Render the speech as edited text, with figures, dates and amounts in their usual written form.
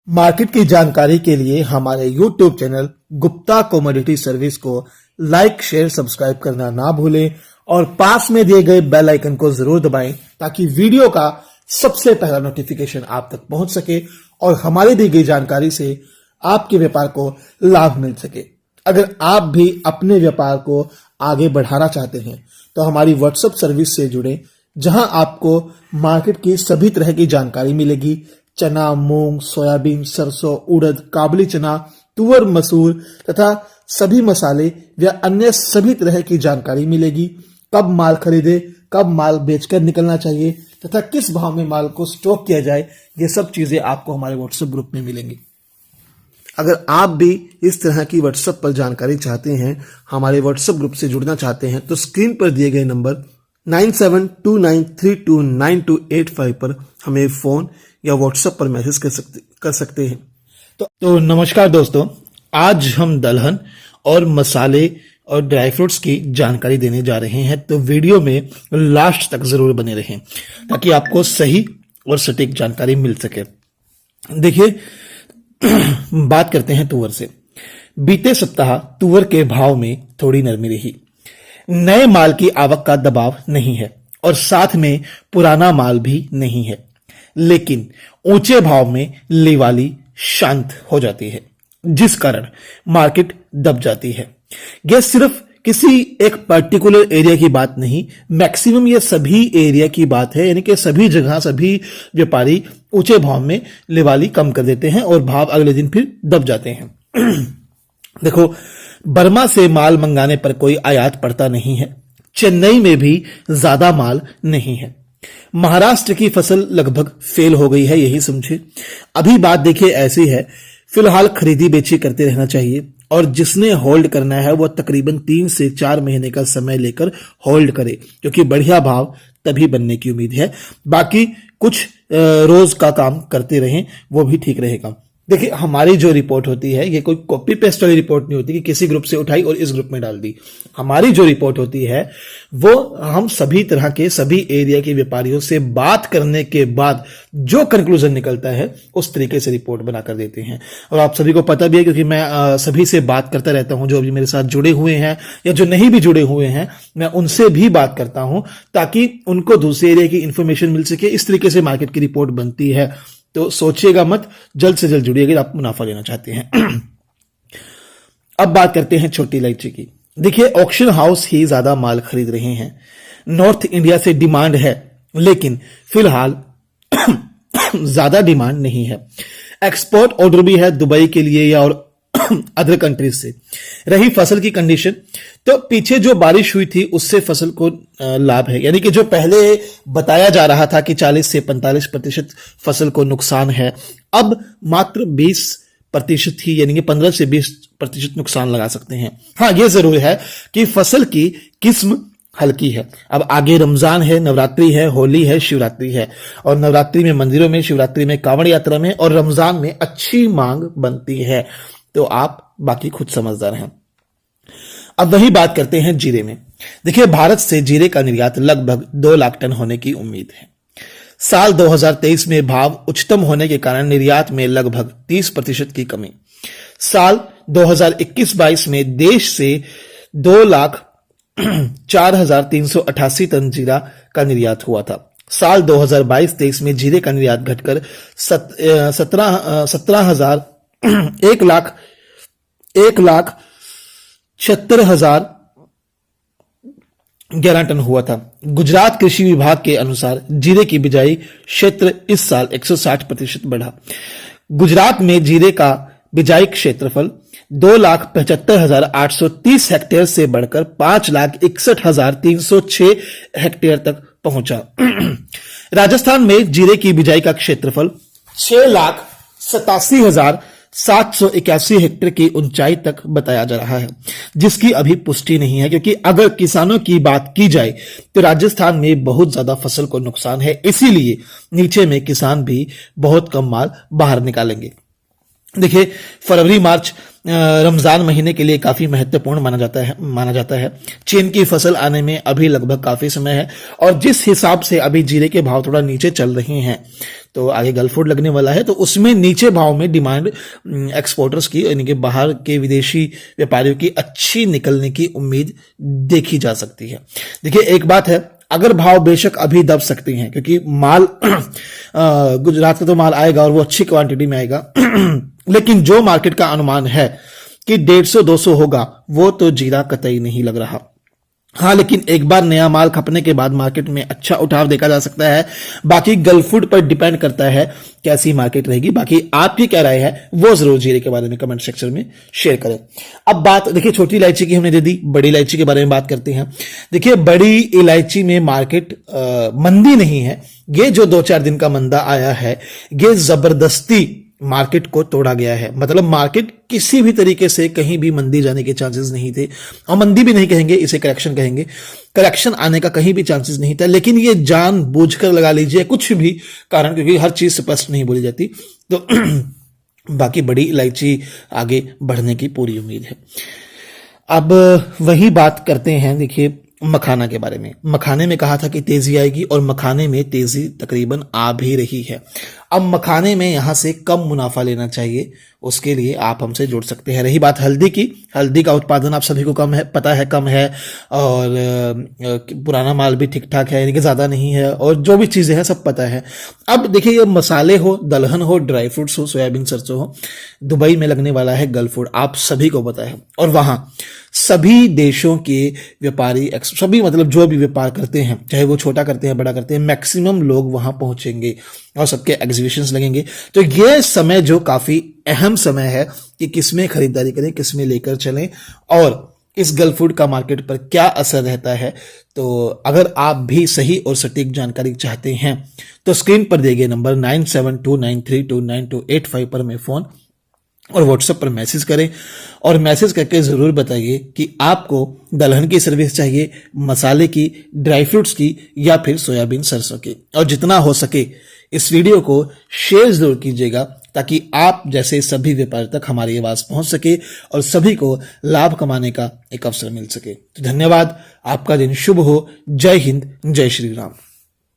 Market की जानकारी के लिए हमारे YouTube channel Gupta commodity service को लाइक, शेयर, सब्सक्राइब करना ना भूलें और पास में दिए गए बेल आइकन को जरूर दबाएं ताकि वीडियो का सबसे पहला नोटिफिकेशन आप तक पहुंच सके और हमारी दी गई जानकारी से आपके व्यापार को लाभ मिल सके। अगर आप भी अपने व्यापार को आगे बढ़ाना चाहते हैं तो हमारी व्हाट्सएप सर्विस से जुड़े, जहां आपको मार्केट की सभी तरह की जानकारी मिलेगी। चना, मूंग, सोयाबीन, सरसों, उड़द, काबुली चना, तुअर, मसूर तथा सभी मसाले व अन्य सभी तरह की जानकारी मिलेगी। कब माल खरीदे, कब माल बेचकर निकलना चाहिए तथा किस भाव में माल को स्टॉक किया जाए, ये सब चीजें आपको हमारे व्हाट्सएप ग्रुप में मिलेंगी। अगर आप भी इस तरह की व्हाट्सएप पर जानकारी चाहते हैं, हमारे व्हाट्सएप ग्रुप से जुड़ना चाहते हैं, तो स्क्रीन पर दिए गए नंबर 9729329285 पर हमें फोन या व्हाट्सएप पर मैसेज कर सकते हैं। तो नमस्कार दोस्तों, आज हम दलहन और मसाले और ड्राई फ्रूट्स की जानकारी देने जा रहे हैं, तो वीडियो में लास्ट तक जरूर बने रहें ताकि आपको सही और सटीक जानकारी मिल सके। देखिए, बात करते हैं तुअर से। बीते सप्ताह तुअर के भाव में थोड़ी नरमी रही। नए माल की आवक का दबाव नहीं है और साथ में पुराना माल भी नहीं है, लेकिन ऊंचे भाव में लेवाली शांत हो जाती है, जिस कारण मार्केट दब जाती है। यह सिर्फ किसी एक पर्टिकुलर एरिया की बात नहीं, मैक्सिमम ये सभी एरिया की बात है। यानी कि सभी जगह सभी व्यापारी ऊंचे भाव में लेवाली कम कर देते हैं और भाव अगले दिन फिर दब जाते हैं। देखो, बर्मा से माल मंगाने पर कोई आयात पड़ता नहीं है। चेन्नई में भी ज्यादा माल नहीं है। महाराष्ट्र की फसल लगभग फेल हो गई है, यही समझे। अभी बात देखिए ऐसी है, फिलहाल खरीदी बेची करते रहना चाहिए और जिसने होल्ड करना है वो तकरीबन 3 से 4 महीने का समय लेकर होल्ड करे, क्योंकि बढ़िया भाव तभी बनने की उम्मीद है। बाकी कुछ रोज का काम करते रहें, वो भी ठीक रहेगा। देखिए, हमारी जो रिपोर्ट होती है ये कोई कॉपी पेस्ट वाली रिपोर्ट नहीं होती कि किसी ग्रुप से उठाई और इस ग्रुप में डाल दी। हमारी जो रिपोर्ट होती है वो हम सभी तरह के सभी एरिया के व्यापारियों से बात करने के बाद जो कंक्लूजन निकलता है उस तरीके से रिपोर्ट बनाकर देते हैं। और आप सभी को पता भी है, क्योंकि मैं सभी से बात करता रहता हूं, जो अभी मेरे साथ जुड़े हुए हैं या जो नहीं भी जुड़े हुए हैं, मैं उनसे भी बात करता हूं ताकि उनको दूसरे एरिया की इंफॉर्मेशन मिल सके। इस तरीके से मार्केट की रिपोर्ट बनती है। तो सोचिएगा मत, जल्द से जल्द जुड़िए अगर आप मुनाफा लेना चाहते हैं। अब बात करते हैं छोटी इलायची की। देखिए, ऑक्शन हाउस ही ज्यादा माल खरीद रहे हैं। नॉर्थ इंडिया से डिमांड है, लेकिन फिलहाल ज्यादा डिमांड नहीं है। एक्सपोर्ट ऑर्डर भी है दुबई के लिए या और अदर कंट्रीज से। रही फसल की कंडीशन, तो पीछे जो बारिश हुई थी उससे फसल को लाभ है। यानी कि जो पहले बताया जा रहा था कि 40 से 45% फसल को नुकसान है, अब मात्र 20% ही, यानी कि 15 से 20% नुकसान लगा सकते हैं। हाँ, यह जरूर है कि फसल की किस्म हल्की है। अब आगे रमजान है, नवरात्रि है, होली है, शिवरात्रि है, और नवरात्रि में मंदिरों में, शिवरात्रि में कांवड़ यात्रा में और रमजान में अच्छी मांग बनती है। तो आप बाकी खुद समझदार हैं। अब वही बात करते हैं जीरे में। देखिए, भारत से जीरे का निर्यात लगभग 2 लाख टन होने की उम्मीद है। साल 2023 में भाव उच्चतम होने के कारण निर्यात में लगभग 30% की कमी। साल 2021-22 में देश से 2,04,388 टन जीरा का निर्यात हुआ था। साल 2022-23 में जीरे का निर्यात घटकर 1,76,11 टन हुआ था। गुजरात कृषि विभाग के अनुसार जीरे की बिजाई क्षेत्र इस साल 160% बढ़ा। गुजरात में जीरे का बिजाई क्षेत्रफल 2,75,830 हेक्टेयर से बढ़कर 5,61,306 हेक्टेयर तक पहुंचा। राजस्थान में जीरे की बिजाई का क्षेत्रफल 6,87,781 हेक्टेयर की ऊंचाई तक बताया जा रहा है, जिसकी अभी पुष्टि नहीं है, क्योंकि अगर किसानों की बात की जाए तो राजस्थान में बहुत ज्यादा फसल को नुकसान है। इसीलिए नीचे में किसान भी बहुत कम माल बाहर निकालेंगे। देखिए, फरवरी मार्च रमजान महीने के लिए काफी महत्वपूर्ण माना जाता है। चीन की फसल आने में अभी लगभग काफी समय है, और जिस हिसाब से अभी जीरे के भाव थोड़ा नीचे चल रहे हैं, तो आगे गल्फ फूड लगने वाला है, तो उसमें नीचे भाव में डिमांड एक्सपोर्टर्स की, यानी कि बाहर के विदेशी व्यापारियों की अच्छी निकलने की उम्मीद देखी जा सकती है। देखिए, एक बात है, अगर भाव बेशक अभी दब सकते हैं, क्योंकि माल गुजरात का तो माल आएगा और वो अच्छी क्वांटिटी में आएगा, लेकिन जो मार्केट का अनुमान है कि 150-200 होगा, वो तो जीरा कतई नहीं लग रहा। हाँ, लेकिन एक बार नया माल खपने के बाद मार्केट में अच्छा उठाव देखा जा सकता है। बाकी गल्फ फूड पर डिपेंड करता है कैसी मार्केट रहेगी। बाकी आपकी क्या राय है वो जरूर जीरे के बारे में कमेंट सेक्शन में शेयर करें। अब बात देखिए, छोटी इलायची की हमने दे दी, बड़ी इलायची के बारे में बात करते हैं। देखिए, बड़ी इलायची में मार्केट मंदी नहीं है। ये जो 2-4 दिन का मंदा आया है, ये जबरदस्ती मार्केट को तोड़ा गया है। मतलब मार्केट किसी भी तरीके से कहीं भी मंदी जाने के चांसेस नहीं थे, और मंदी भी नहीं कहेंगे, इसे करेक्शन कहेंगे। करेक्शन आने का कहीं भी चांसेस नहीं था, लेकिन ये जानबूझकर लगा लीजिए कुछ भी कारण, क्योंकि हर चीज स्पष्ट नहीं बोली जाती। तो बाकी बड़ी इलायची आगे बढ़ने की पूरी उम्मीद है। अब वही बात करते हैं, देखिए, मखाना के बारे में। मखाने में कहा था कि तेजी आएगी, और मखाने में तेजी तकरीबन आ भी रही है। अब मखाने में यहां से कम मुनाफा लेना चाहिए, उसके लिए आप हमसे जुड़ सकते हैं। रही बात हल्दी की, हल्दी का उत्पादन आप सभी को कम है, पता है कम है, और पुराना माल भी ठीक ठाक है, यानी कि ज्यादा नहीं है, और जो भी चीजें हैं सब पता है। अब देखिए, ये मसाले हो, दलहन हो, ड्राई फ्रूट्स हो, सोयाबीन, सरसों हो, दुबई में लगने वाला है गल्फ फूड, आप सभी को पता है। और वहां सभी देशों के व्यापारी, सभी मतलब जो भी व्यापार करते हैं, चाहे वो छोटा करते हैं बड़ा करते हैं, मैक्सिमम लोग वहां पहुंचेंगे और सबके एग्जीबिशंस लगेंगे। तो ये समय जो काफी अहम समय है कि किसमें खरीदारी करें, किसमें लेकर चलें, और इस गल्फ फूड का मार्केट पर क्या असर रहता है। तो अगर आप भी सही और सटीक जानकारी चाहते हैं तो स्क्रीन पर दिए गए नंबर 9729329285 पर हमें फोन और व्हाट्सएप पर मैसेज करें, और मैसेज करके जरूर बताइए कि आपको दलहन की सर्विस चाहिए, मसाले की, ड्राई फ्रूट्स की, या फिर सोयाबीन, सरसों की। और जितना हो सके इस वीडियो को शेयर जरूर कीजिएगा, ताकि आप जैसे सभी व्यापारी तक हमारी आवाज पहुंच सके और सभी को लाभ कमाने का एक अवसर मिल सके। तो धन्यवाद, आपका दिन शुभ हो। जय हिंद, जय श्री राम।